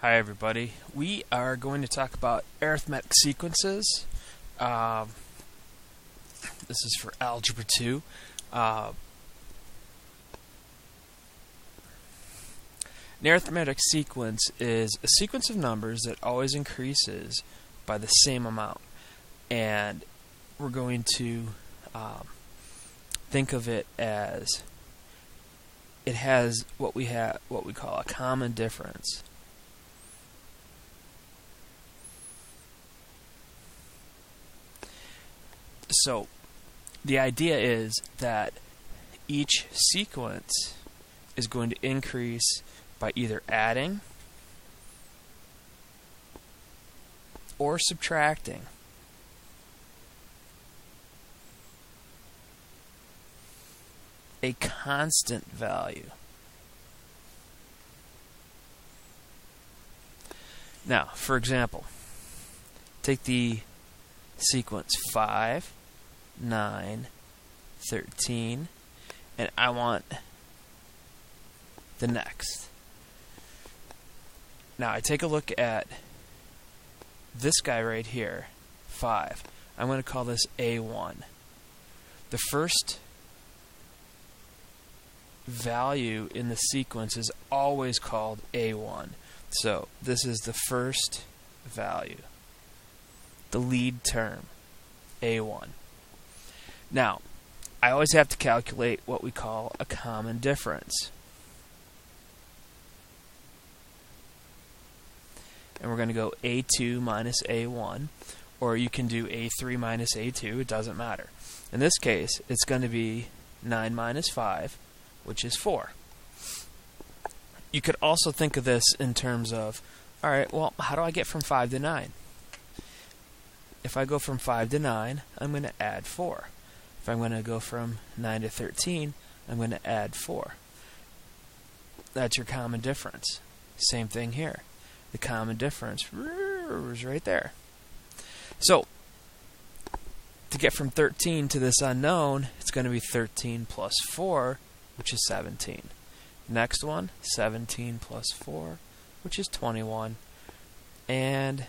Hi everybody. We are going to talk about arithmetic sequences. This is for Algebra 2. An arithmetic sequence is a sequence of numbers that always increases by the same amount. And we're going to think of it as it has what we call a common difference. So the idea is that each sequence is going to increase by either adding or subtracting a constant value. Now, for example, take the sequence 5, 9, 13, and I want the next. Now I take a look at this guy right here, 5. I'm going to call this A1. The first value in the sequence is always called A1. So this is the first value, the lead term, A1. Now, I always have to calculate what we call a common difference. And we're going to go A2 minus A1, or you can do A3 minus A2, it doesn't matter. In this case, it's going to be 9 minus 5, which is 4. You could also think of this in terms of, alright, well, how do I get from 5 to 9? If I go from 5 to 9, I'm going to add 4. If I'm going to go from 9 to 13, I'm going to add 4. That's your common difference. Same thing here. The common difference is right there. So, to get from 13 to this unknown, it's going to be 13 plus 4, which is 17. Next one, 17 plus 4, which is 21. And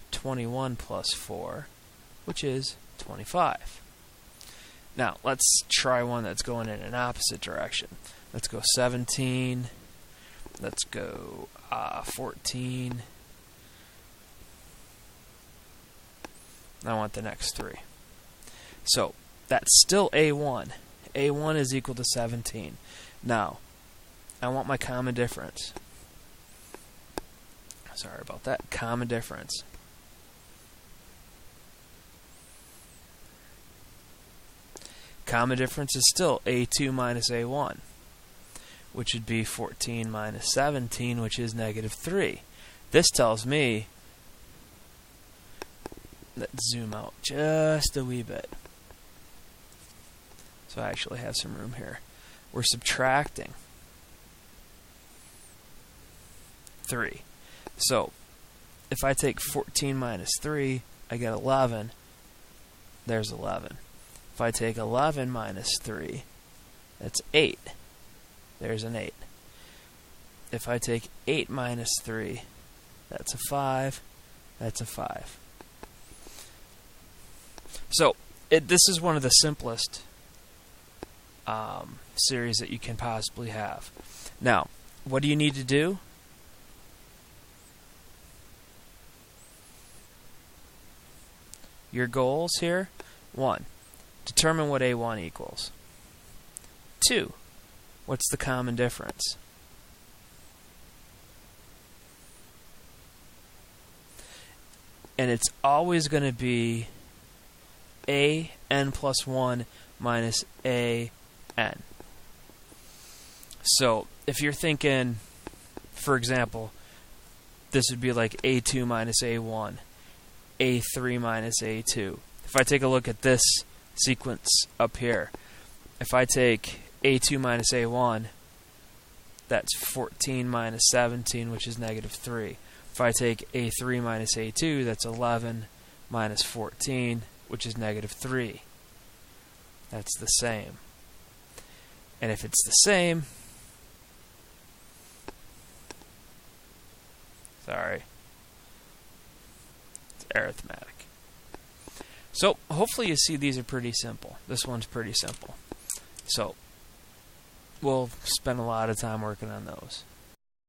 21 plus 4, which is 25. Now, let's try one that's going in an opposite direction. Let's go 17. Let's go 14. I want the next 3. So, that's still A1. A1 is equal to 17. Now, I want my common difference. Sorry about that. Common difference. Common difference is still A2 minus A1, which would be 14 minus 17, which is negative 3. This tells me, let's zoom out just a wee bit. So I actually have some room here. We're subtracting 3. So, if I take 14 minus 3, I get 11. There's 11. If I take 11 minus 3, that's 8. There's an 8. If I take 8 minus 3, that's a 5. That's a 5. So, this is one of the simplest series that you can possibly have. Now, what do you need to do? Your goals here: 1, determine what A1 equals. 2, what's the common difference? And it's always going to be an plus 1 minus an. So, if you're thinking, for example, this would be like A2 minus A1, A3 minus A2. If I take a look at this sequence up here, if I take A2 minus A1, that's 14 minus 17, which is negative 3. If I take A3 minus A2, that's 11 minus 14, which is negative 3. That's the same. And if it's the same, Sorry. It's arithmetic. So, hopefully you see these are pretty simple. This one's pretty simple. So, we'll spend a lot of time working on those.